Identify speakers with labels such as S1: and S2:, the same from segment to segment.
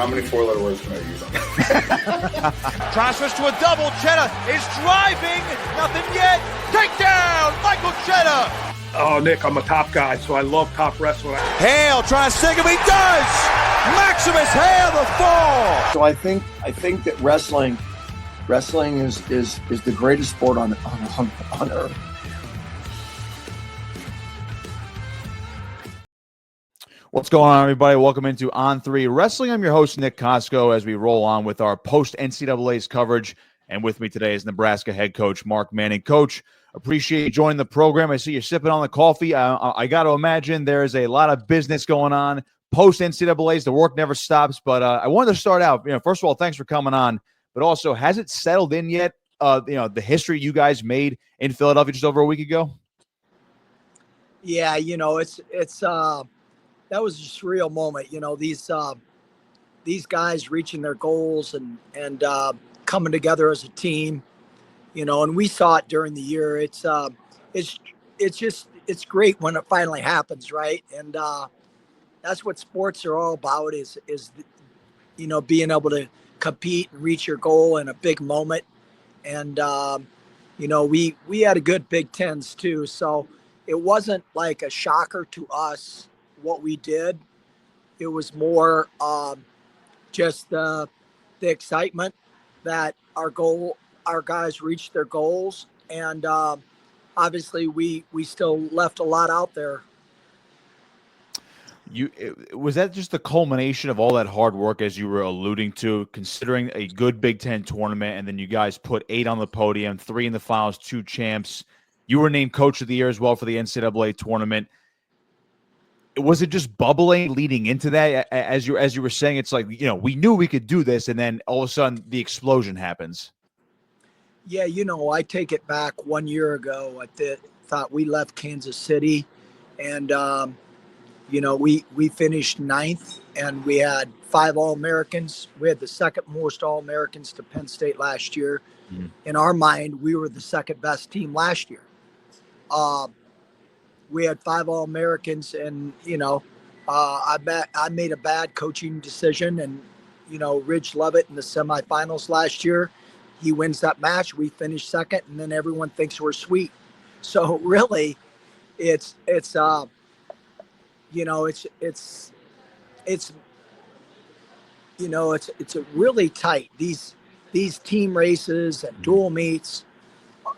S1: many four-letter words can I use on that?
S2: Transfers to a double. Cheddar is driving. Nothing yet. Takedown. Michael Cheddar.
S3: Oh, Nick, I'm a top guy, so I love top wrestling.
S2: Hale trying to sink him. He does. Maximus Hale the fall.
S4: So I think that wrestling is the greatest sport on earth.
S5: What's going on, everybody? Welcome into On3 Wrestling. I'm your host, Nick Kosko, as we roll on with our post-NCAAs coverage. And with me today is Nebraska head coach Mark Manning. Coach, appreciate you joining the program. I see you're sipping on the coffee. I got to imagine there's a lot of business going on post-NCAAs. The work never stops. But I wanted to start out, first of all, thanks for coming on. But also, has it settled in yet, the history you guys made in Philadelphia just over a week ago?
S6: Yeah, it's that was a surreal moment. These guys reaching their goals and coming together as a team, and we saw it during the year. It's great when it finally happens, right? And that's what sports are all about is being able to compete and reach your goal in a big moment. And we had a good Big Tens too, so it wasn't like a shocker to us what we did. It was more just the excitement that our guys reached their goals, and obviously we still left a lot out there.
S5: Was that just the culmination of all that hard work, as you were alluding to, considering a good Big Ten tournament, and then you guys put 8 on the podium, 3 in the finals, 2 champs. You were named Coach of the Year as well for the NCAA tournament. Was it just bubbling leading into that? As you were saying, it's like, we knew we could do this, and then all of a sudden the explosion happens.
S6: Yeah, I take it back 1 year ago. I thought we left Kansas City, and we finished 9th, and we had 5 All-Americans. We had the second most All-Americans to Penn State last year. Mm-hmm. In our mind, we were the second best team last year. We had 5 All-Americans, and, I made a bad coaching decision, and, Ridge Lovett in the semifinals last year, he wins that match. We finish second, and then everyone thinks we're sweet. So really it's a really tight. These team races and dual meets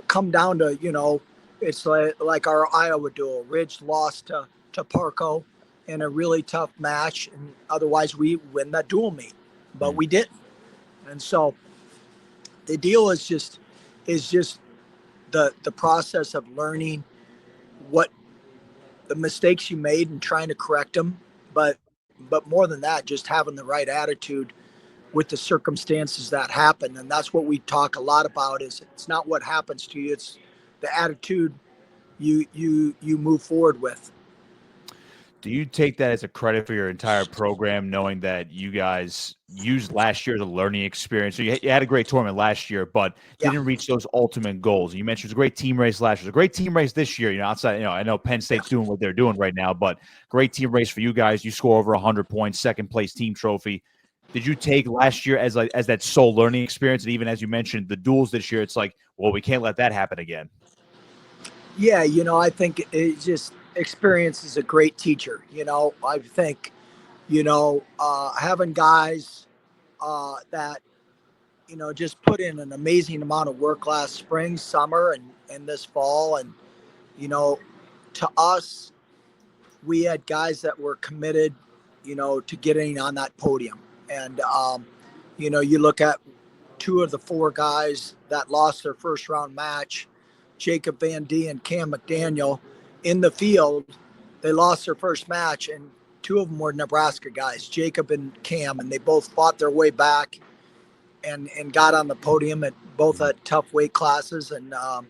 S6: come down to, it's like our Iowa duel. Ridge lost to Parco in a really tough match, and otherwise we win that dual meet, but we didn't. And so the deal is just the process of learning what the mistakes you made and trying to correct them, but more than that, just having the right attitude with the circumstances that happen. And that's what we talk a lot about, is it's not what happens to you, it's the attitude you move forward with.
S5: Do you take that as a credit for your entire program, knowing that you guys used last year as a learning experience? So you had a great tournament last year, but didn't reach those ultimate goals. You mentioned it was a great team race last year. It was a great team race this year. Outside, I know Penn State's doing what they're doing right now, but great team race for you guys. You score over 100 points, second place team trophy. Did you take last year as that sole learning experience? And even as you mentioned, the duels this year, it's like, well, we can't let that happen again.
S6: Yeah, I think it just experience is a great teacher. I think, having guys that, just put in an amazing amount of work last spring, summer, and this fall. And, to us, we had guys that were committed, to getting on that podium. And, you look at 2 of the 4 guys that lost their first round match, Jacob Van D and Cam McDaniel, in the field. They lost their first match, and 2 of them were Nebraska guys, Jacob and Cam, and they both fought their way back and got on the podium at both at tough weight classes. And, I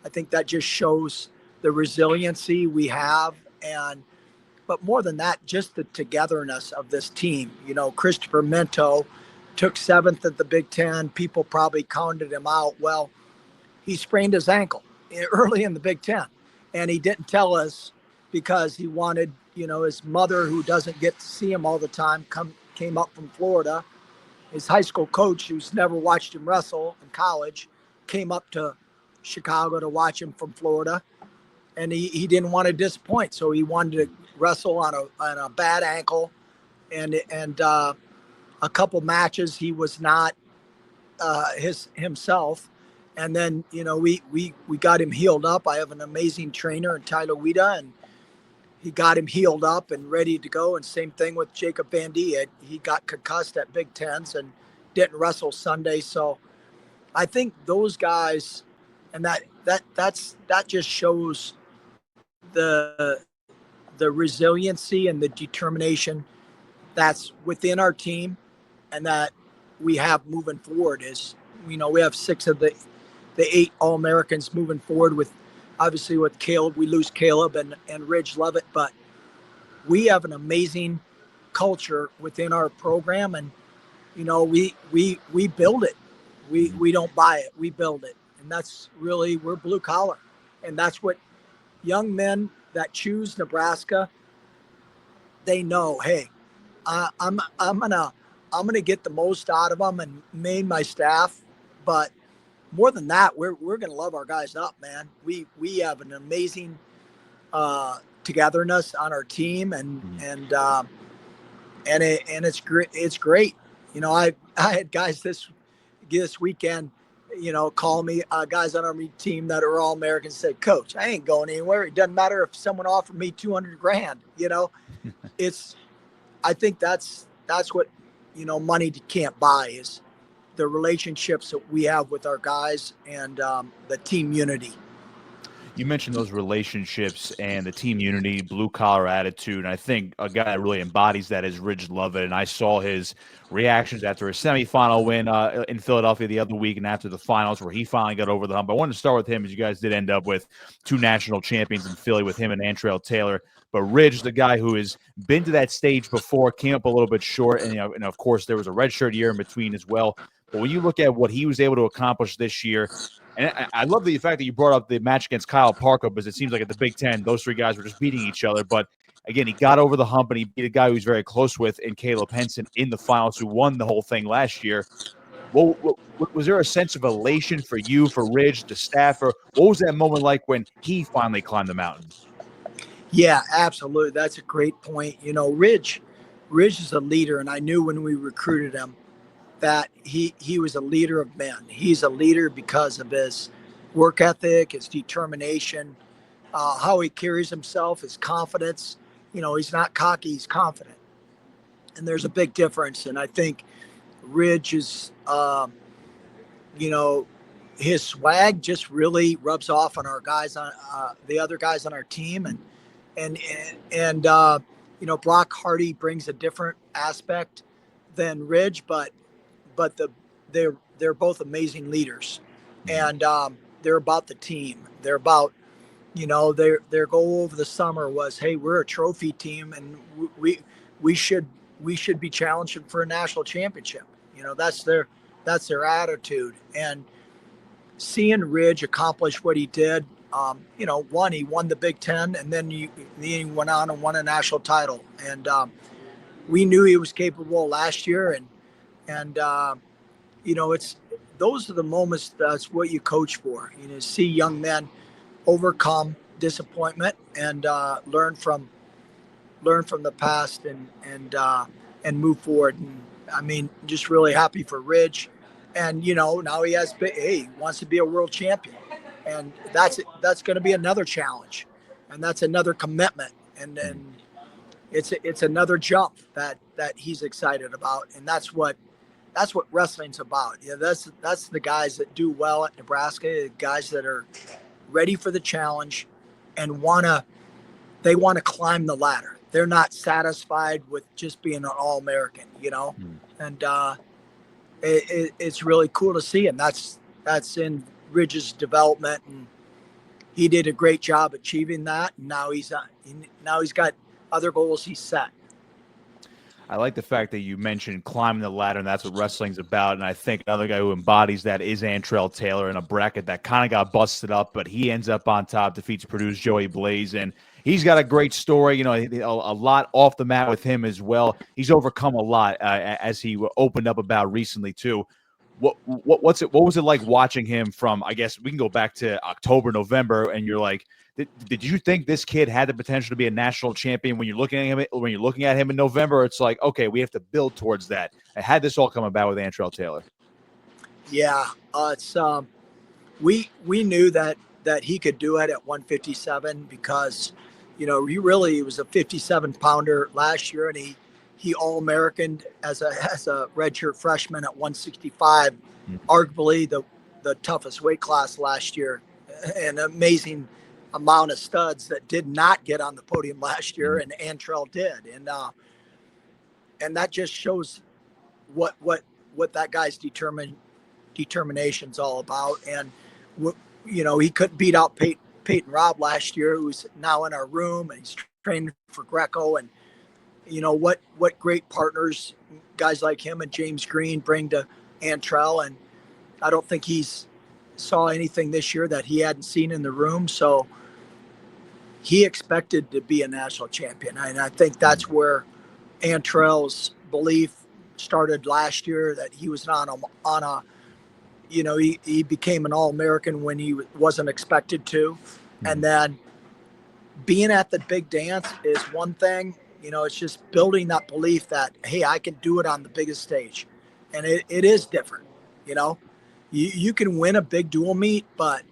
S6: think that just shows the resiliency we have. But more than that, just the togetherness of this team. Christopher Minto took 7th at the Big Ten. People probably counted him out. Well, he sprained his ankle early in the Big Ten, and he didn't tell us because he wanted, his mother, who doesn't get to see him all the time, came up from Florida. His high school coach, who's never watched him wrestle in college, came up to Chicago to watch him from Florida. And he didn't want to disappoint. So he wanted to wrestle on a bad ankle. And a couple matches, he was not himself. And then, we got him healed up. I have an amazing trainer in Tyler Wida, and he got him healed up and ready to go. And same thing with Jacob Van Dee. He got concussed at Big Tens and didn't wrestle Sunday. So I think those guys, and that just shows the resiliency and the determination that's within our team and that we have moving forward. Is, we have 6 of the 8 All-Americans moving forward, with obviously with Caleb. We lose Caleb and Ridge Lovett, but we have an amazing culture within our program, and we build it. We don't buy it, we build it. And that's really, we're blue collar, and that's what young men that choose Nebraska, they know, hey, I'm gonna get the most out of them and main my staff, but more than that, we're gonna love our guys up, man. We have an amazing togetherness on our team, and it's great. It's great. I had guys this weekend, call me, guys on our team that are all Americans, said, "Coach, I ain't going anywhere. It doesn't matter if someone offered me $200,000." I think that's what money can't buy, is the relationships that we have with our guys and the team unity.
S5: You mentioned those relationships and the team unity, blue collar attitude. And I think a guy that really embodies that is Ridge Lovett. And I saw his reactions after a semifinal win in Philadelphia the other week and after the finals, where he finally got over the hump. I wanted to start with him, as you guys did end up with 2 national champions in Philly with him and Antrell Taylor. But Ridge, the guy who has been to that stage before, came up a little bit short. And, and of course, there was a redshirt year in between as well. But when you look at what he was able to accomplish this year, and I love the fact that you brought up the match against Kyle Parker, because it seems like at the Big Ten, those 3 guys were just beating each other. But again, he got over the hump, and he beat a guy who he's very close with in Caleb Henson in the finals, who won the whole thing last year. Well, was there a sense of elation for you, for Ridge, the staff, or what was that moment like when he finally climbed the mountain?
S6: Yeah, absolutely. That's a great point. Ridge is a leader, and I knew when we recruited him that he was a leader of men. He's a leader because of his work ethic, his determination, how he carries himself, his confidence. He's not cocky, he's confident. And there's a big difference. And I think Ridge is, his swag just really rubs off on our guys, on the other guys on our team. And Brock Hardy brings a different aspect than Ridge, but they're both amazing leaders, and they're about the team. They're about, their goal over the summer was, hey, we're a trophy team, and we should be challenging for a national championship. That's their attitude. And seeing Ridge accomplish what he did, he won the Big Ten, and then he went on and won a national title. And we knew he was capable last year, and it's, those are the moments, that's what you coach for, see young men overcome disappointment and learn from the past and move forward. And I mean, just really happy for Ridge. And, now he wants to be a world champion, and that's going to be another challenge, and that's another commitment. And it's another jump that he's excited about. And that's what wrestling's about. That's the guys that do well at Nebraska, the guys that are ready for the challenge and they want to climb the ladder. They're not satisfied with just being an All-American, and it's really cool to see. And that's in Ridge's development, and he did a great job achieving that. And now he's got other goals he's set.
S5: I like the fact that you mentioned climbing the ladder, and that's what wrestling's about. And I think another guy who embodies that is Antrell Taylor, in a bracket that kind of got busted up, but he ends up on top, defeats Purdue's Joey Blaze. And he's got a great story. You know, a lot off the mat with him as well. He's overcome a lot as he opened up about recently too. What was it like watching him from? I guess we can go back to October, November, and you're like, did you think this kid had the potential to be a national champion when you're looking at him in November? It's like, okay, we have to build towards that. And had this all come about with Antrell Taylor?
S6: Yeah, it's we knew that he could do it at 157 because, you know, he was a 57 pounder last year, and he All-American as a redshirt freshman at 165, arguably the toughest weight class last year. An amazing amount of studs that did not get on the podium last year, and Antrell did, and that just shows what that guy's determination's all about. And you know, he couldn't beat out Peyton Robb last year, who's now in our room, and he's training for Greco. And you know what great partners guys like him and James Green bring to Antrell, and I don't think he's saw anything this year that he hadn't seen in the room. So he expected to be a national champion, and I think that's where Antrell's belief started last year, that he was on a you know, he became an All-American when he wasn't expected to. And then being at the big dance is one thing. You know, it's just building that belief that, hey, I can do it on the biggest stage. And it is different. You know, you can win a big dual meet, but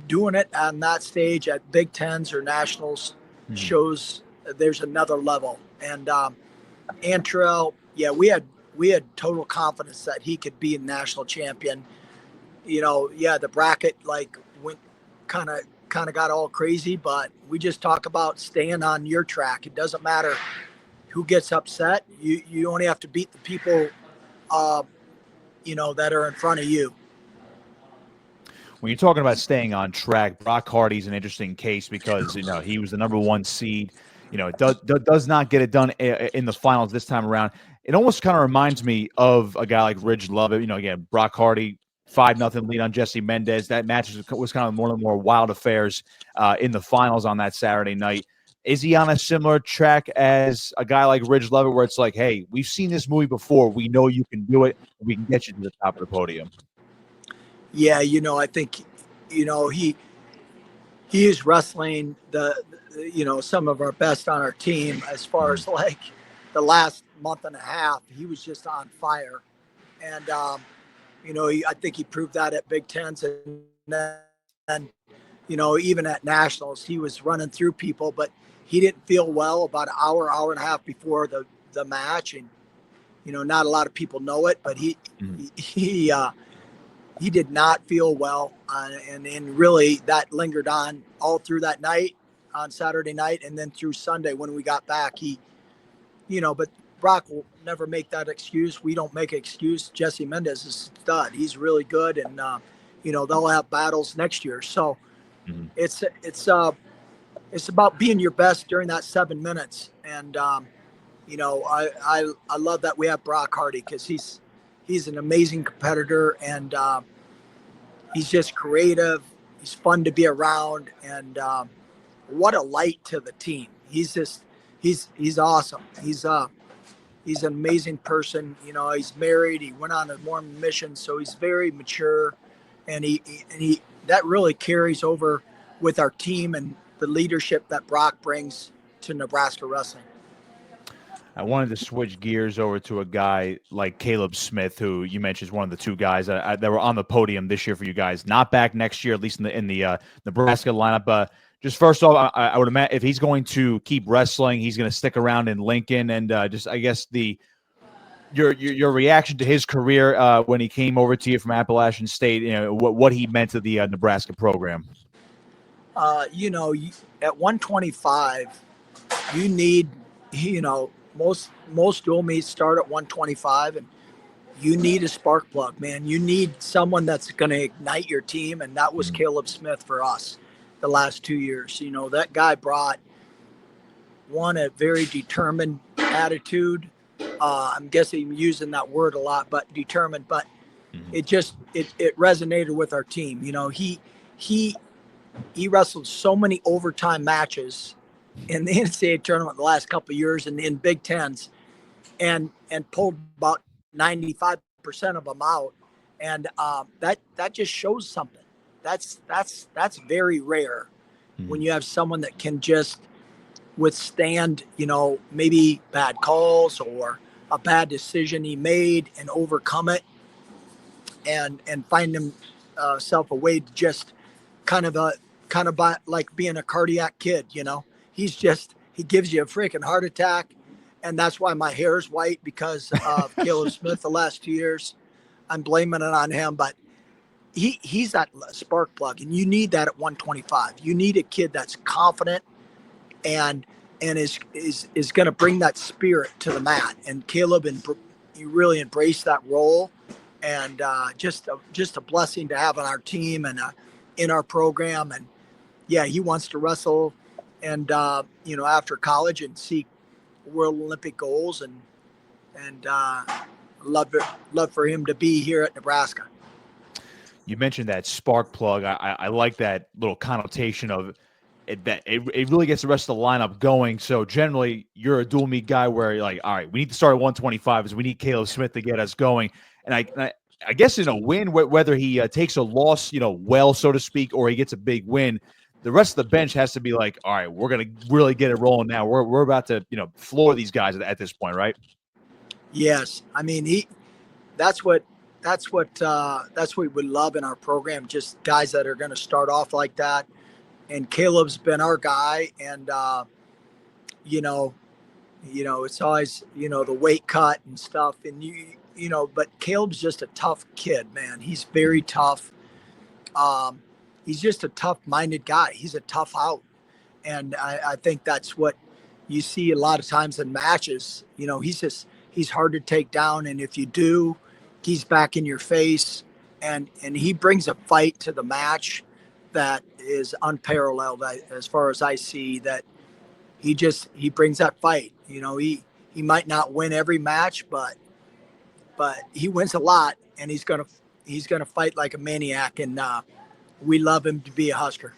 S6: doing it on that stage at Big Tens or Nationals shows there's another level. And Antrell, yeah, we had total confidence that he could be a national champion. You know, yeah, the bracket like went kind of got all crazy, but we just talk about staying on your track. It doesn't matter who gets upset. You only have to beat the people, you know, that are in front of you.
S5: When you're talking about staying on track, Brock Hardy's an interesting case because, you know, he was the number 1 seed. You know, it does not get it done in the finals this time around. It almost kind of reminds me of a guy like Ridge Lovett. You know, again, Brock Hardy, 5-0 lead on Jesse Mendez. That match was kind of one of the more wild affairs in the finals on that Saturday night. Is he on a similar track as a guy like Ridge Lovett, where it's like, hey, we've seen this movie before. We know you can do it. We can get you to the top of the podium.
S6: Yeah, you know, I think, you know, he is wrestling you know, some of our best on our team as far as like the last month and a half. He was just on fire. And, you know, I think he proved that at Big Tens, and then, you know, even at Nationals, he was running through people, but he didn't feel well about an hour and a half before the match. And, you know, not a lot of people know it, but he did not feel well. And really that lingered on all through that night on Saturday night. And then through Sunday, when we got back, you know, but Brock will never make that excuse. We don't make an excuse. Jesse Mendez is a stud. He's really good. And, you know, they'll have battles next year. So it's about being your best during that 7 minutes. And, you know, I love that we have Brock Hardy, because he's an amazing competitor, and he's just creative. He's fun to be around, and what a light to the team. He's awesome. He's an amazing person. You know, he's married. He went on a Mormon mission, so he's very mature, and he that really carries over with our team and the leadership that Brock brings to Nebraska wrestling.
S5: I wanted to switch gears over to a guy like Caleb Smith, who you mentioned is one of the 2 guys that were on the podium this year for you guys. Not back next year, at least in the Nebraska lineup. Just first off, I would imagine if he's going to keep wrestling, he's going to stick around in Lincoln. And just, I guess, your reaction to his career when he came over to you from Appalachian State, you know, what he meant to the Nebraska program.
S6: You know, at 125, you need, you know, most dual meets start at 125, and you need a spark plug, man. You need someone that's going to ignite your team, and that was Caleb Smith for us the last 2 years. You know, that guy brought a very determined attitude. I'm guessing I'm using that word a lot, but determined. But it resonated with our team. You know, he he wrestled so many overtime matches in the NCAA tournament the last couple of years and in Big Tens, and pulled about 95% of them out, and that just shows something. That's very rare when you have someone that can just withstand, maybe bad calls or a bad decision he made and overcome it, and find himself a way to just kind of like being a cardiac kid. He gives you a freaking heart attack, and that's why my hair is white, because of Caleb Smith the last 2 years. I'm blaming it on him, but he's that spark plug, and you need that at 125. You need a kid that's confident and is going to bring that spirit to the mat. And Caleb, he really embraced that role, and just a blessing to have on our team and in our program. And yeah, he wants to wrestle, and after college and seek World Olympic goals, and love for him to be here at Nebraska.
S5: You mentioned that spark plug. I like that little connotation of it, that it really gets the rest of the lineup going. So generally, you're a dual meet guy where you're like, all right, we need to start at 125 because we need Caleb Smith to get us going. And I guess in a win, whether he takes a loss, well, so to speak, or he gets a big win, the rest of the bench has to be like, all right, we're going to really get it rolling now. We're about to, floor these guys at this point, right?
S6: Yes. I mean, that's what we would love in our program, just guys that are going to start off like that. And Caleb's been our guy, and it's always the weight cut and stuff, and but Caleb's just a tough kid, man. He's very tough. He's just a tough-minded guy. He's a tough out, and I think that's what you see a lot of times in matches. He's hard to take down, and if you do, he's back in your face, and he brings a fight to the match that is unparalleled as far as I see. That he brings that fight. He might not win every match, but he wins a lot, and he's gonna fight like a maniac, and we love him to be a Husker.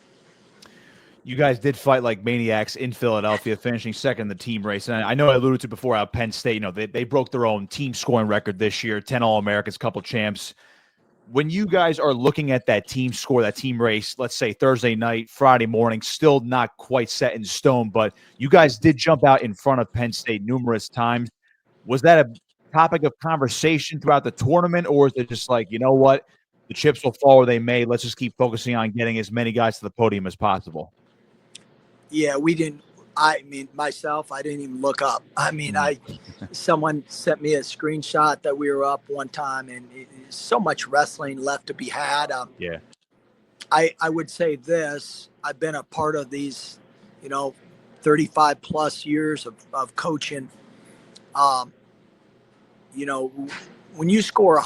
S5: You guys did fight like maniacs in Philadelphia, finishing second in the team race. And I know I alluded to before how Penn State, they broke their own team scoring record this year, 10 All-Americans, couple champs. When you guys are looking at that team score, that team race, let's say Thursday night, Friday morning, still not quite set in stone, but you guys did jump out in front of Penn State numerous times. Was that a topic of conversation throughout the tournament, or is it just like, you know what, the chips will fall where they may, let's just keep focusing on getting as many guys to the podium as possible?
S6: Yeah, we didn't. I mean, myself, I didn't even look up. I mean, someone sent me a screenshot that we were up one time, and so much wrestling left to be had.
S5: Yeah.
S6: I would say this: I've been a part of these, 35 plus years of coaching. When you score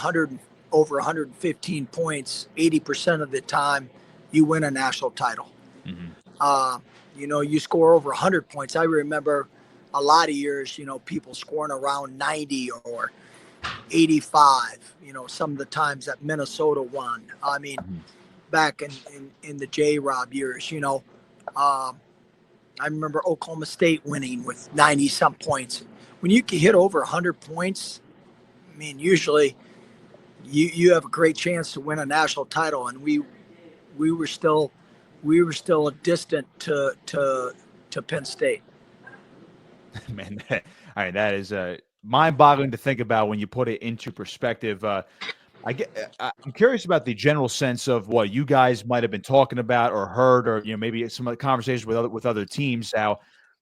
S6: over 115 points, 80% of the time, you win a national title. Mm-hmm. You score over 100 points. I remember a lot of years, people scoring around 90 or 85, some of the times that Minnesota won. I mean, back in the J-Rob years, I remember Oklahoma State winning with 90-some points. When you can hit over 100 points, I mean, usually you have a great chance to win a national title, and we were still distant to Penn State.
S5: Man, all right, that is mind-boggling to think about when you put it into perspective. I'm curious about the general sense of what you guys might have been talking about or heard, or maybe some other conversations with other teams. How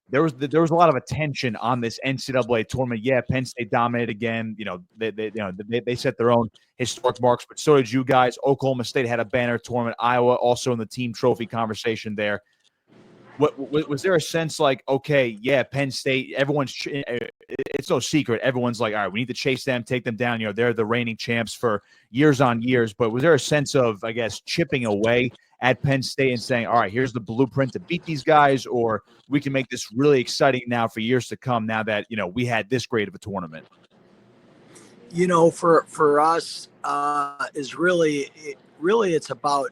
S5: there was a lot of attention on this NCAA tournament. Yeah, Penn State dominated again. They set their own historic marks, but so did you guys. Oklahoma State had a banner tournament. Iowa also in the team trophy conversation there. What was there a sense like, okay, yeah, Penn State, it's no secret. Everyone's like, all right, we need to chase them, take them down. They're the reigning champs for years on years. But was there a sense of, I guess, chipping away at Penn State and saying, all right, here's the blueprint to beat these guys, or we can make this really exciting now for years to come now that, we had this great of a tournament?
S6: For us, it's about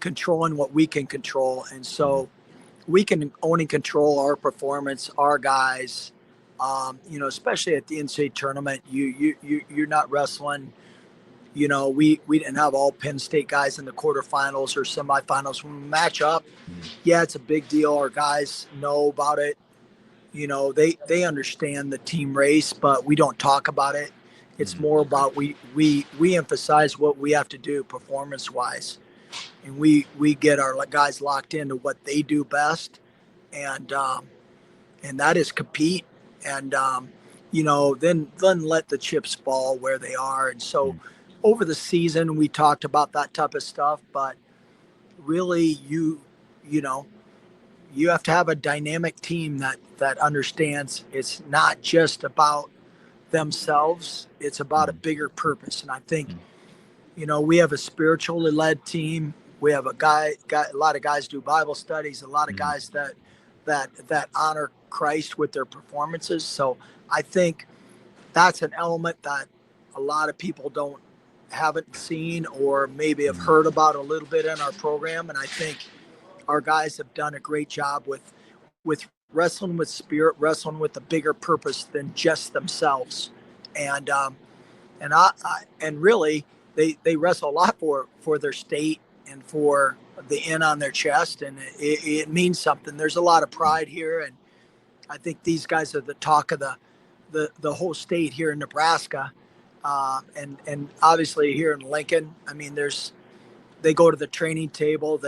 S6: controlling what we can control. And so we can only control our performance, our guys, especially at the NCAA tournament. You're not wrestling. We didn't have all Penn State guys in the quarterfinals or semifinals. When we match up, yeah, it's a big deal. Our guys know about it. They understand the team race, but we don't talk about it. It's more about we emphasize what we have to do performance wise, and we get our guys locked into what they do best, and that is compete, and then let the chips fall where they are. And so over the season we talked about that type of stuff, but really you have to have a dynamic team that understands it's not just about themselves, it's about a bigger purpose. And I think we have a spiritually led team. We have a lot of guys do Bible studies, a lot of guys that honor Christ with their performances. So I think that's an element that a lot of people haven't seen or maybe have heard about a little bit in our program. And I think our guys have done a great job with wrestling with spirit, wrestling with a bigger purpose than just themselves. And really they wrestle a lot for their state and for the N on their chest. And it means something. There's a lot of pride here. And I think these guys are the talk of the whole state here in Nebraska. And obviously here in Lincoln, I mean, they go to the training table.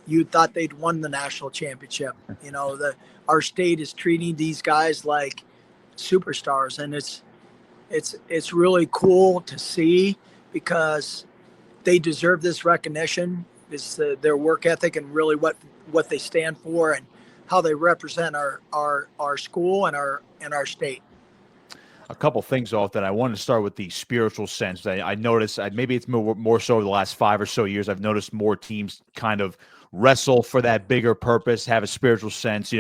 S6: You thought they'd won the national championship. Our state is treating these guys like superstars, and it's really cool to see because they deserve this recognition. It's their work ethic and really what they stand for and how they represent our school and our state.
S5: A couple things off that I wanted to start with the spiritual sense. I noticed, maybe it's more so over the last 5 or so years, I've noticed more teams kind of wrestle for that bigger purpose, have a spiritual sense,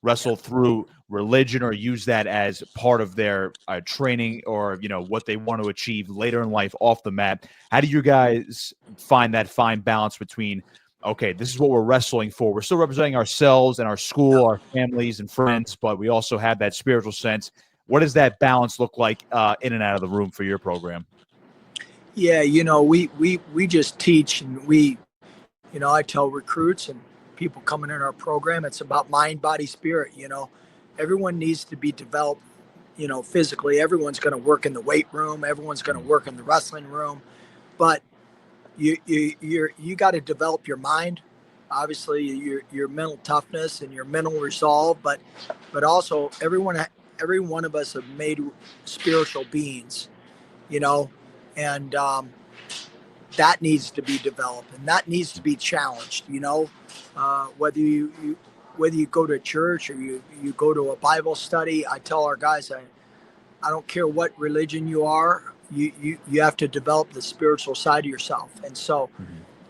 S5: wrestle through religion or use that as part of their training or, what they want to achieve later in life off the mat. How do you guys find that fine balance between, okay, this is what we're wrestling for. We're still representing ourselves and our school, our families and friends, but we also have that spiritual sense. What does that balance look like in and out of the room for your program?
S6: Yeah, we just teach, and I tell recruits and people coming in our program, it's about mind, body, spirit. Everyone needs to be developed, physically. Everyone's going to work in the weight room. Everyone's going to work in the wrestling room, but you got to develop your mind. Obviously, your mental toughness and your mental resolve, but also every one of us have made spiritual beings, and that needs to be developed and that needs to be challenged. Whether you go to church or you go to a Bible study, I tell our guys, I don't care what religion you are, you have to develop the spiritual side of yourself. And so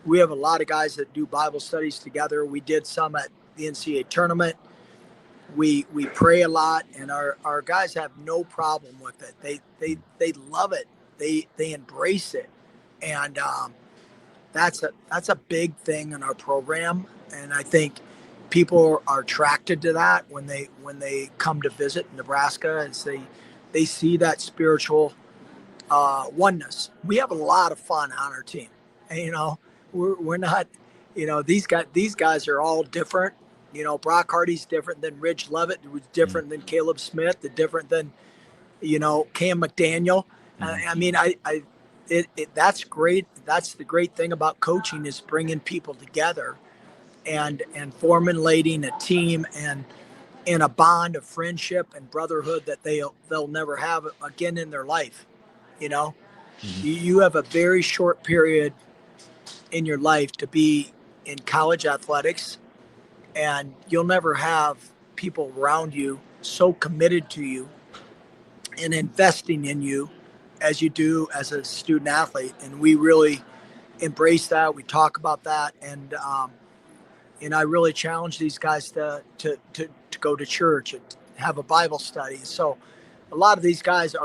S6: we have a lot of guys that do Bible studies together. We did some at the NCAA tournament. We pray a lot, and our guys have no problem with it. They love it. They embrace it, and that's a big thing in our program. And I think people are attracted to that when they come to visit Nebraska, as they see that spiritual oneness. We have a lot of fun on our team, and we're not, these guys are all different. Brock Hardy's different than Ridge Lovett, who's different than Caleb Smith, different than, Cam McDaniel. That's great. That's the great thing about coaching, is bringing people together and formulating a team and a bond of friendship and brotherhood that they'll never have again in their life. You have a very short period in your life to be in college athletics, and you'll never have people around you so committed to you and investing in you as you do as a student athlete. And we really embrace that. We talk about that. And I really challenge these guys to go to church and have a Bible study. So a lot of these guys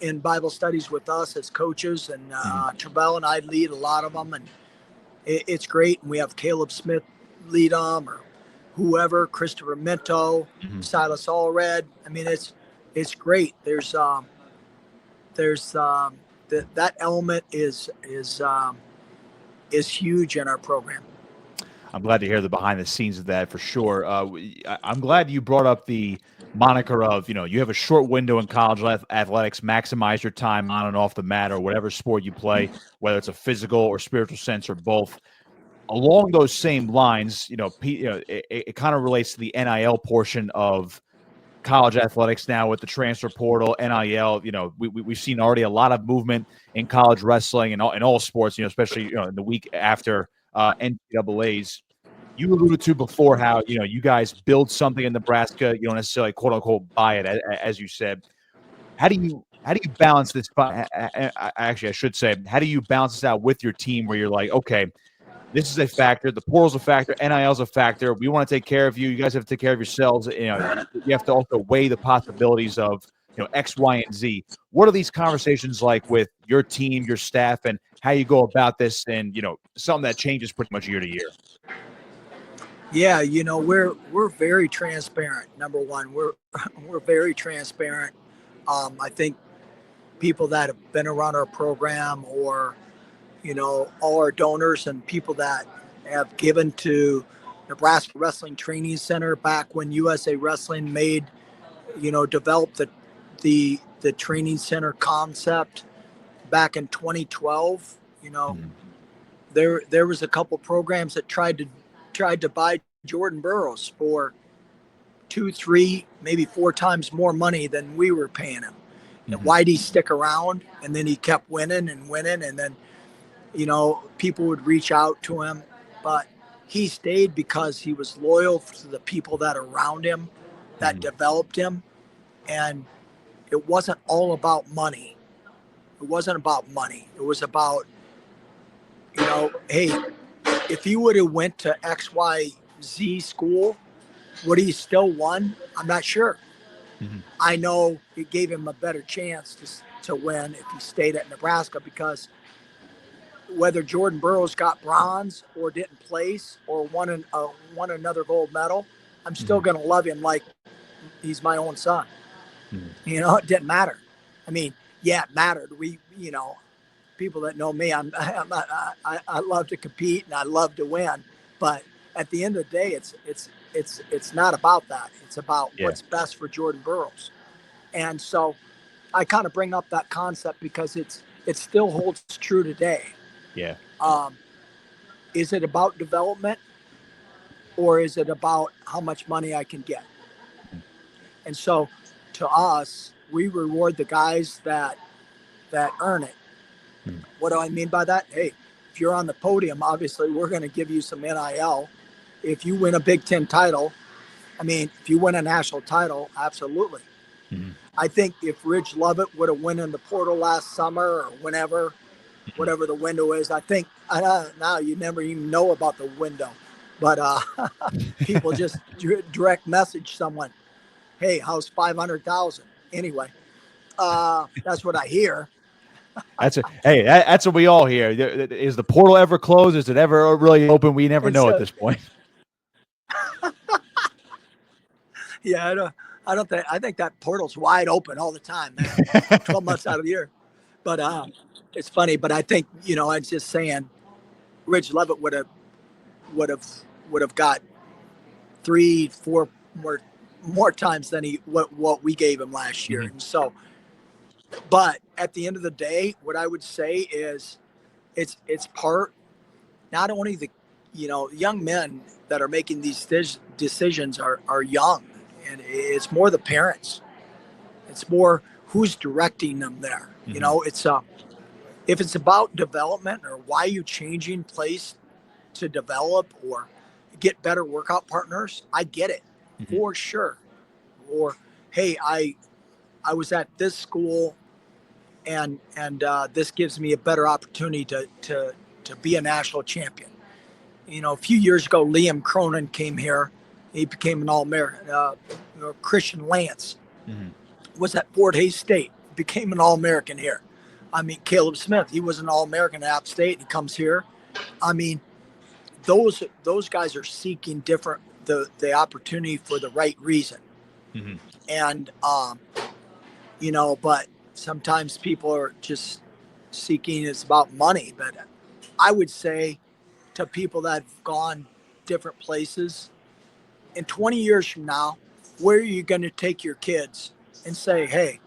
S6: in Bible studies with us as coaches, and Trevell and I lead a lot of them, and it's great. And we have Caleb Smith lead them, or whoever, Christopher Minto, Silas Allred. I mean, it's great. That element is huge in our program.
S5: I'm glad to hear the behind the scenes of that for sure. I'm glad you brought up the moniker of, you have a short window in college athletics, maximize your time on and off the mat or whatever sport you play, whether it's a physical or spiritual sense or both. Along those same lines, it kind of relates to the NIL portion of college athletics now with the transfer portal, NIL. We've seen already a lot of movement in college wrestling and in all sports, especially in the week after NCAAs. You alluded to before how you guys build something in Nebraska. You don't necessarily quote unquote buy it, as you said. How do you balance this? Actually, I should say, how do you balance this out with your team where you're like, okay, this is a factor, the portal's a factor, NIL's a factor. We want to take care of you. You guys have to take care of yourselves. You have to also weigh the possibilities of X, Y, and Z. What are these conversations like with your team, your staff, and how you go about this? And something that changes pretty much year to year.
S6: Yeah, we're very transparent. Number one, we're very transparent. I think people that have been around our program, or all our donors and people that have given to Nebraska Wrestling Training Center back when USA Wrestling developed the training center concept back in 2012. There was a couple programs that tried to buy Jordan Burroughs for 2, 3, maybe 4 times more money than we were paying him. And why'd he stick around? And then he kept winning, and then people would reach out to him, but he stayed because he was loyal to the people that are around him, that developed him. And it wasn't all about money. It wasn't about money. It was about, hey, if he would have went to XYZ school, would he still won? I'm not sure. I know it gave him a better chance to win if he stayed at Nebraska, because whether Jordan Burroughs got bronze or didn't place or won another gold medal, I'm still going to love him like he's my own son. It didn't matter. I mean, yeah, it mattered. People that know me, I love to compete and I love to win. But at the end of the day, it's not about that. It's about what's best for Jordan Burroughs. And so I kind of bring up that concept because it still holds true today.
S5: Yeah.
S6: Is it about development, or is it about how much money I can get? And so to us, we reward the guys that earn it. What do I mean by that? Hey, if you're on the podium, obviously we're going to give you some NIL. If you win a Big Ten title, if you win a national title, absolutely. I think if Ridge Lovett would have went in the portal last summer or whatever the window is, I think now you never even know about the window, but people just direct message someone, hey, how's 500,000? Anyway, that's what I hear.
S5: That's what we all hear. Is the portal ever closed? Is it ever really open? We never know at this point.
S6: Yeah, I think that portal's wide open all the time, man. 12 months out of the year. But it's funny. But I think I'm just saying, Ridge Lovett would have got 3, 4 more times than what we gave him last year. And so, but at the end of the day, what I would say is, it's part, not only the young men that are making these decisions are young. And it's more the parents. It's more who's directing them there. It's if it's about development, or why you changing place to develop or get better workout partners, I get it for sure. Or hey, I was at this school, and this gives me a better opportunity to be a national champion. A few years ago, Liam Cronin came here. He became an All-American. Christian Lance was at Fort Hays State, became an All-American here. I mean, Caleb Smith, he was an All-American at App State. He comes here. I mean, those guys are seeking the opportunity for the right reason.
S5: Mm-hmm.
S6: And, but sometimes people are just seeking, it's about money. But I would say to people that have gone different places, in 20 years from now, where are you going to take your kids and say, hey,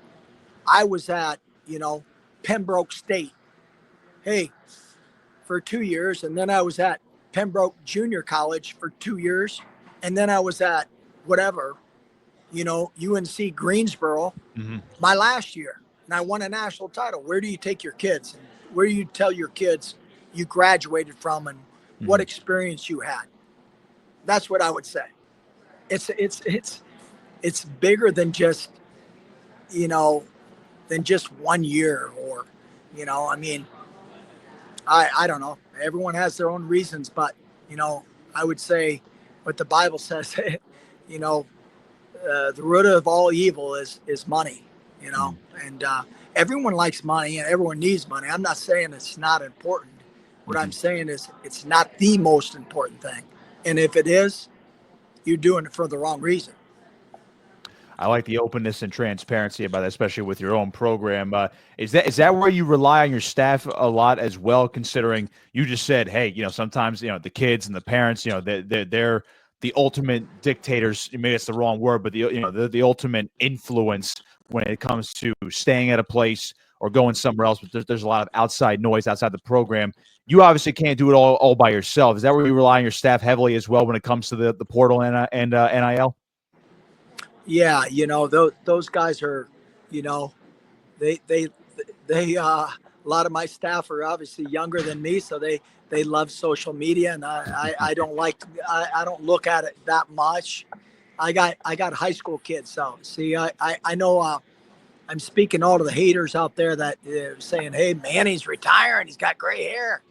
S6: I was at, Pembroke State, hey, for 2 years. And then I was at Pembroke Junior College for 2 years. And then I was at whatever, UNC Greensboro,
S5: Mm-hmm.
S6: my last year. And I won a national title. Where do you take your kids? And where do you tell your kids you graduated from and what experience you had? That's what I would say. It's bigger than just, than just 1 year or, I mean, I don't know. Everyone has their own reasons, but, I would say what the Bible says, the root of all evil is money, and everyone likes money and everyone needs money. I'm not saying it's not important. What I'm saying is it's not the most important thing. And if it is, you're doing it for the wrong reason.
S5: I like the openness and transparency about that, especially with your own program. Is that where you rely on your staff a lot as well? Considering you just said, hey, sometimes the kids and the parents, they're the ultimate dictators. Maybe it's the wrong word, but the ultimate influence when it comes to staying at a place or going somewhere else. But there's a lot of outside noise outside the program. You obviously can't do it all by yourself. Is that where you rely on your staff heavily as well when it comes to the portal and NIL?
S6: Yeah, those guys are, they a lot of my staff are obviously younger than me, so they love social media, and I don't I don't look at it that much. I got high school kids, so see, I know I'm speaking all to the haters out there that saying, hey, Manny's retiring, he's got gray hair.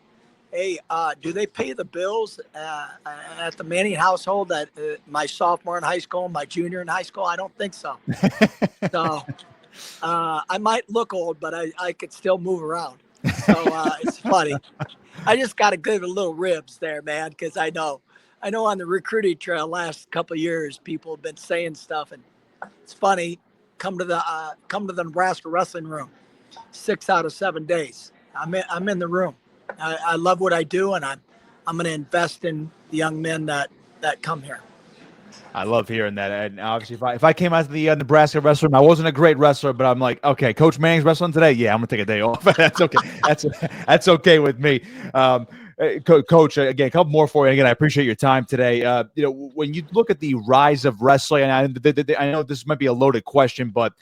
S6: Hey, do they pay the bills at the Manning household that my sophomore in high school, my junior in high school? I don't think so. So I might look old, but I could still move around. So it's funny. I just got to give a little ribs there, man, because I know on the recruiting trail last couple of years, people have been saying stuff, and it's funny. Come to the Nebraska wrestling room 6 out of 7 days. I'm in the room. I love what I do, and I'm going to invest in the young men that come here.
S5: I love hearing that. And obviously, if I came out to the Nebraska wrestling, I wasn't a great wrestler, but I'm like, okay, Coach Manning's wrestling today. Yeah, I'm gonna take a day off. That's okay. That's okay with me. Coach, again, a couple more for you. Again, I appreciate your time today. When you look at the rise of wrestling, and I know this might be a loaded question, but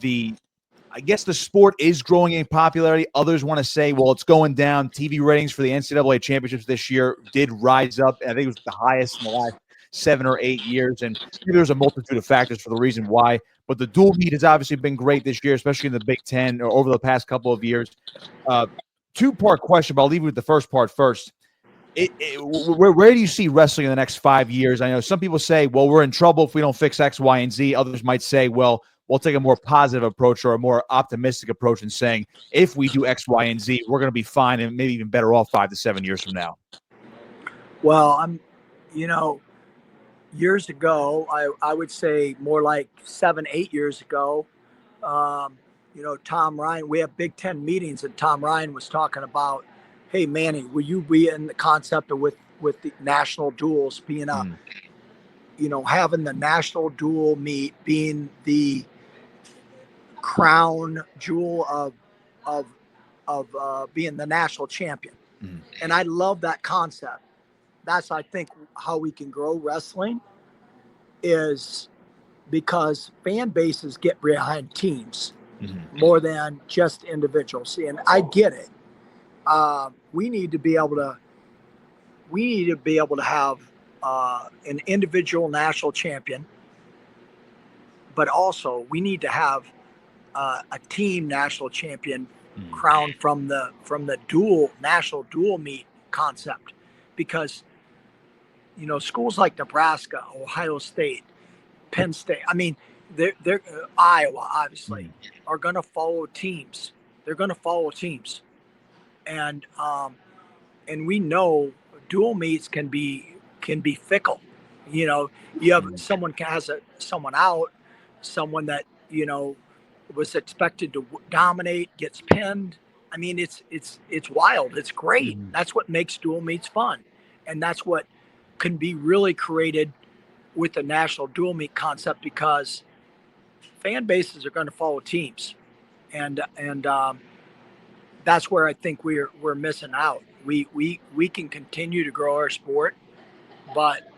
S5: I guess the sport is growing in popularity. Others want to say, well, it's going down. TV ratings for the NCAA championships this year did rise up. I think it was the highest in the last 7 or 8 years. And there's a multitude of factors for the reason why. But the dual meet has obviously been great this year, especially in the Big Ten or over the past couple of years. Two-part question, but I'll leave you with the first part first. Where do you see wrestling in the next 5 years? I know some people say, well, we're in trouble if we don't fix X, Y, and Z. Others might say, well, we'll take a more positive approach or a more optimistic approach in saying, if we do X, Y, and Z, we're going to be fine and maybe even better off 5 to 7 years from now.
S6: Well, years ago, I would say more like 7, 8 years ago, Tom Ryan, we have Big Ten meetings, and Tom Ryan was talking about, hey, Manny, will you be in the concept of with the national duels being having the national dual meet being the crown jewel of being the national champion. And I love that concept. That's, I think, how we can grow wrestling, is because fan bases get behind teams more than just individuals. And I get it. We need to be able to have an individual national champion, but also we need to have a team national champion crowned from the national dual meet concept, because schools like Nebraska, Ohio State, Penn State, I mean, they're Iowa obviously are going to follow teams. They're going to follow teams, and we know dual meets can be fickle. You know, you have someone has someone out, someone that was expected to dominate gets pinned. I mean, it's wild. It's great. That's what makes dual meets fun, and that's what can be really created with the national dual meet concept, because fan bases are going to follow teams, and that's where I think we're missing out. We can continue to grow our sport, but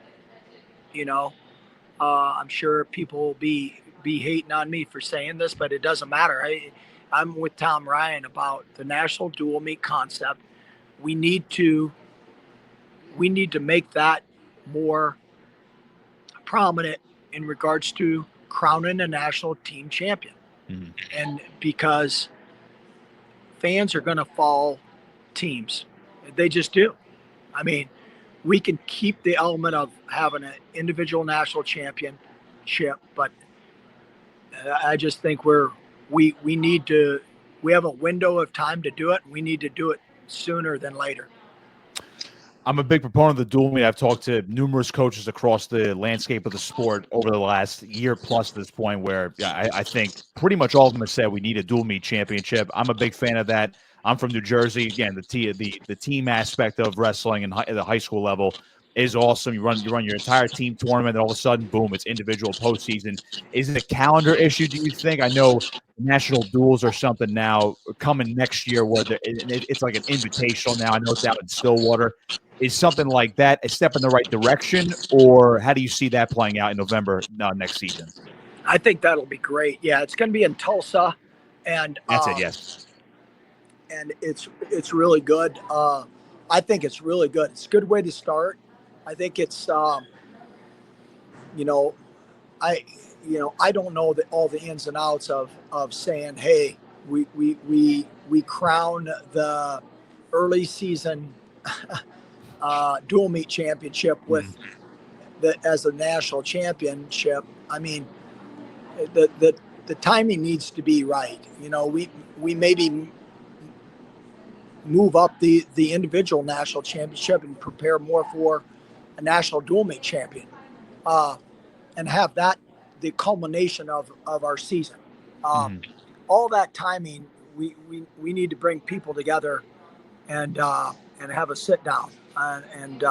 S6: I'm sure people will be hating on me for saying this, but it doesn't matter. I'm with Tom Ryan about the national dual meet concept. We need to make that more prominent in regards to crowning a national team champion. And because fans are going to follow teams, they just do. I mean, we can keep the element of having an individual national championship, but I just think we have a window of time to do it. We need to do it sooner than later.
S5: I'm a big proponent of the dual meet. I've talked to numerous coaches across the landscape of the sport over the last year plus at this point, where I think pretty much all of them have said we need a dual meet championship. I'm a big fan of that. I'm from New Jersey. Again, the team aspect of wrestling and the high school level is awesome. You run your entire team tournament, and all of a sudden, boom, it's individual postseason. Is it a calendar issue, do you think? I know national duels are something now coming next year where it's like an invitational now. I know it's out in Stillwater. Is something like that a step in the right direction, or how do you see that playing out in November next season?
S6: I think that'll be great. Yeah, it's going to be in Tulsa, and
S5: that's it. Yes,
S6: and it's really good. I think it's really good. It's a good way to start. I think it's I don't know all the ins and outs of saying, hey, we crown the early season dual meet championship with as a national championship. I mean, the timing needs to be right. We maybe move up the individual national championship and prepare more for a national dual meet champion, and have that the culmination of our season. All that timing, we need to bring people together and have a sit down and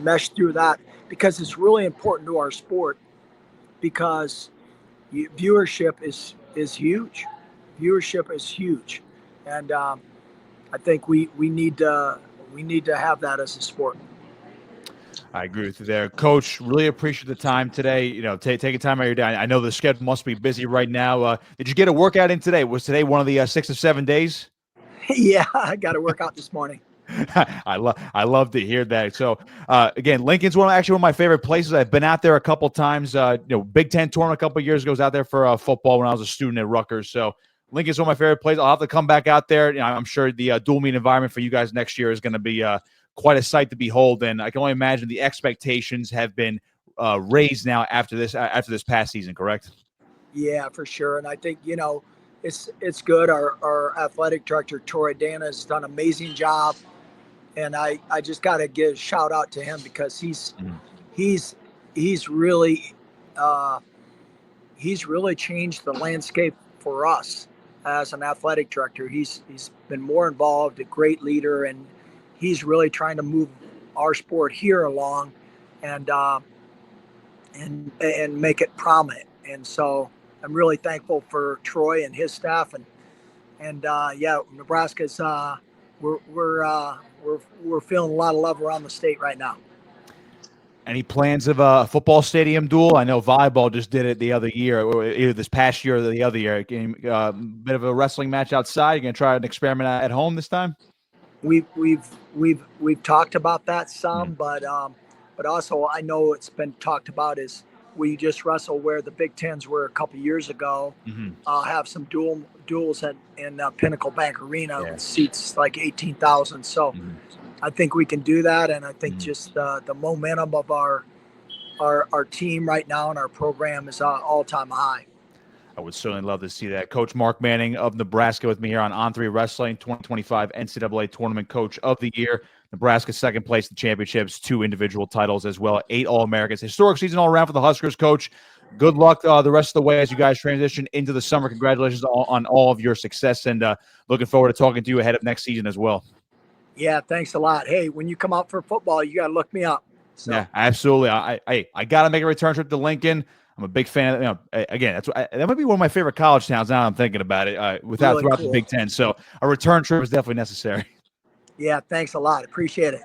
S6: mesh through that, because it's really important to our sport, because viewership is huge. Viewership is huge, and I think we need to have that as a sport.
S5: I agree with you there, Coach. Really appreciate the time today. Taking time out of your day. I know the schedule must be busy right now. Did you get a workout in today? Was today one of the 6 or 7 days?
S6: Yeah, I got to work out this morning.
S5: I love to hear that. So again, Lincoln's one of my favorite places. I've been out there a couple times. Big Ten tournament a couple of years ago. I was out there for football when I was a student at Rutgers. So Lincoln's one of my favorite places. I'll have to come back out there. I'm sure the dual meet environment for you guys next year is going to be quite a sight to behold. And I can only imagine the expectations have been raised now after this past season. Correct?
S6: Yeah, for sure. And I think it's good. Our athletic director Troy Dana has done an amazing job. And I just got to give a shout out to him, because he's really changed the landscape for us as an athletic director. He's been more involved, a great leader, and he's really trying to move our sport here along and make it prominent. And so I'm really thankful for Troy and his staff, and Nebraska's we're feeling a lot of love around the state right now.
S5: Any plans of a football stadium duel? I know volleyball just did it the other year, or either this past year or the other year. Bit of a wrestling match outside. You're gonna try an experiment at home this time?
S6: We've talked about that some, but also I know it's been talked about is we just wrestle where the Big Tens were a couple years ago. Have some duels in Pinnacle Bank Arena with seats like 18,000. So I think we can do that, and I think just the momentum of our our team right now and our program is all-time high.
S5: I would certainly love to see that. Coach Mark Manning of Nebraska with me here on On3 Wrestling, 2025 NCAA Tournament Coach of the Year. Nebraska second place in championships, 2 individual titles as well, 8 All-Americans. Historic season all around for the Huskers, Coach. Good luck the rest of the way as you guys transition into the summer. Congratulations on all of your success, and looking forward to talking to you ahead of next season as well.
S6: Yeah, thanks a lot. Hey, when you come out for football, you got to look me up. So.
S5: Yeah, absolutely. I got to make a return trip to Lincoln. I'm a big fan of, again, that might be one of my favorite college towns now I'm thinking about it, throughout the Big Ten. So a return trip is definitely necessary.
S6: Yeah, thanks a lot. Appreciate it.